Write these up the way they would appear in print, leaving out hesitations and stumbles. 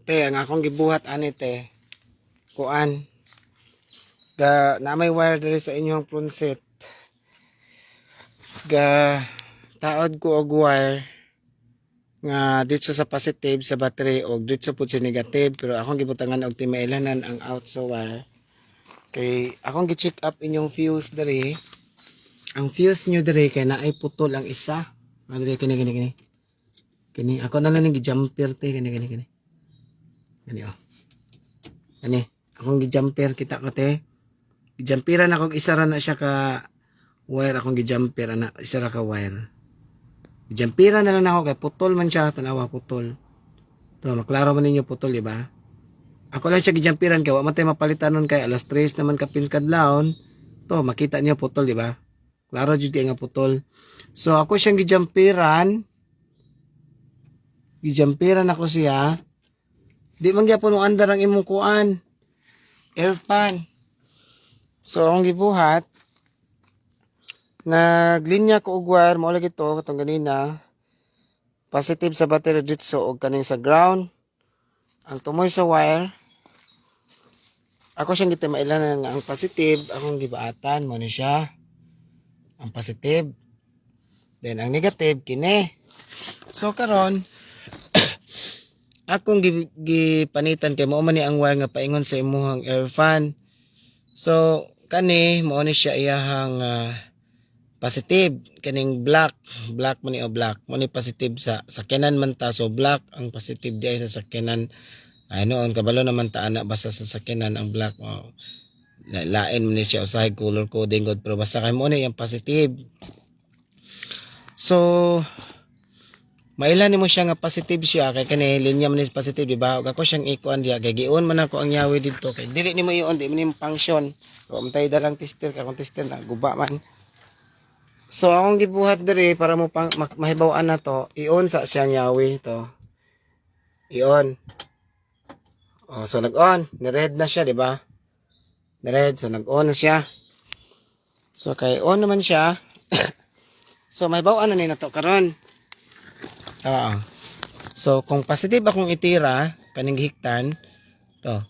te ang akong gibuhat ani te. Kuan. Ga na may wire diri sa inyong pronset. Ga taod ko og wire nga dito sa positive sa battery og dito po sa negative, pero akong gibutangan og timailanan ang out sa wire. Kay akong gi-check up inyong fuse diri. Ang fuse nyo diri kay naay putol ang isa. Diri kini. Kini ako na lang gi-jumper te kini. Kani oh. Kani akong gi-jumper kita ko te. Gi-jumperan ako isa ra na siya ka wire, akong gi-jumper ana isa ra ka wire. Gi-jumperan na lang ako kay putol man siya, tanawa putol. To maklaro man ninyo putol, di ba? Ako lang siya gi-jumperan kay wa man tay mapalitan nun kay alas 3 naman kapin kadlawon. To makita niyo putol, di ba? Klaro jud kay nga putol. So ako siyang gi-jumperan. Gi-jumperan ako siya. Di man gyapon mo andar ang imong kuan. Air fan. So ang gibuhat, naglinya ko og wire mo lagi to katong ganina. Positive sa battery dito og kaning sa ground. Ang tumoy sa wire. Ako siyang gitimailan nga ang positive, akong gibaatan mo ni siya. Ang positive. Then ang negative kini. So karon akong gipanitan kay mao man ni ang wire nga paingon sa imuhang air fan. So kani mao ni siya iyahang positive, kaning black man ni o black mo ni positive sa sakyanan man ta, so black ang positive di ay sa sakyanan. Ay noon kabalo naman ta ana basta sa sakyanan ang black lain man ni siya usahay color coding god, pero basta kay mo ni yung positive. So mailan nimo siya nga positive siya kay kani linya man ni positive, di ba? Ako siyang ikuan diya kay giun man ako ang yawi didto kay dili nimo iyon, di man function. So umtay dalang tester ka kung tester na guba man. So akong gibuhat diri para mo pang mahibaw-an na to, ion sa siyang yawi to. Ion. Oh, so nag-on, ni-red na siya, di ba? Ni-red, so nag-on na siya. So kay on naman siya. So mahibaw-an na ni na to karon. So kung positive akong itira kaning hiktan to.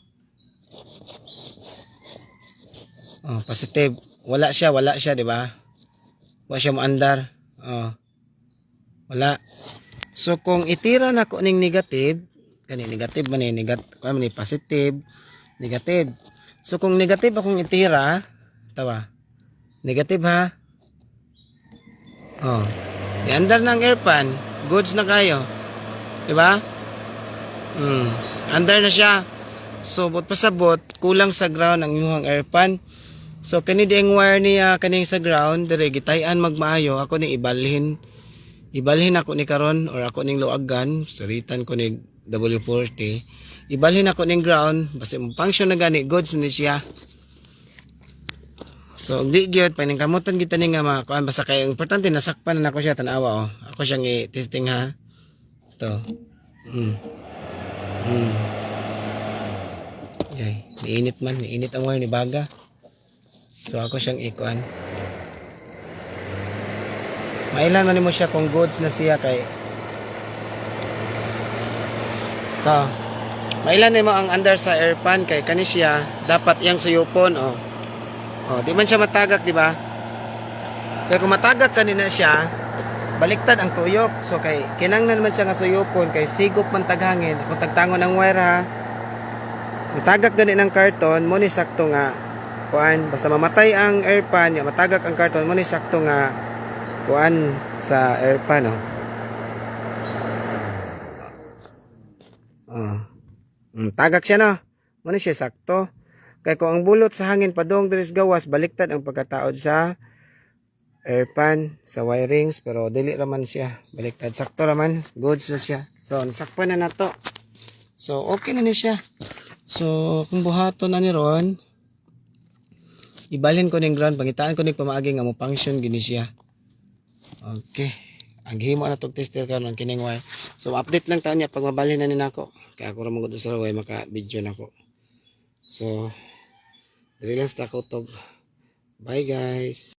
Oh, positive. Wala siya, di ba? Wa siya maandar. Wala. So kung itira na ko ning negative, kani negative man ni positive, negative. So kung negative akong itira, tawa. Negative ha. Iandar ng air fan, goods na kayo. Di ba? Andar na siya. So bot pasabot, kulang sa ground ang imuhang air fan. So kani dieng wire niya kaning sa ground dire gitay-an magmaayo, ako ning ibalhin ako ni karon or ako ning luagan, saritan ko ni W40. Ibalhin ako ning ground basta mo function na gani goods ni siya. So di gyud paningkamutan kita ni nga makuan basta kay importante nasakpan na ako siya tanawa Ako siyang i-testing ha. To. Yay, niinit ang wire ni baga. So ako siyang ikuan. Mailan man mo siya kung goods na siya kay mailan mo ang under sa air fan kay kani siya dapat yang suyupon di man siya matagak, di ba? Kaya kung matagak kanina siya, baliktad ang tuyok. So kay kinanglan man siya nga suyupon kay sigop man taghangin. Kung tagtangon ang wire ha. Matagak gani ng karton mo ni sakto nga kuan basta mamatay ang air fan, matagak ang karton mo ni sakto nga kuan sa air fan tagak siya no. Mo ni siya sakto. Kay kung ang bulot sa hangin padong diri sa gawas, baliktad ang pagkataod sa air fan sa wirings, pero dili raman siya baliktad, sakto raman, goods na siya. So nasakpan na nato. So okay na ni siya. So kung buhaton na ni ron, ibalhin ko ning ground, pangitaan ko ning pamaagi nga mo function gini siya. Okay. Ang himo na tog tester karon kining wire. So update lang ta niya pag mabalhin na ni nako. Kaya ako ra magud sa way maka video nako. So dili lang sa ko tog. Bye guys.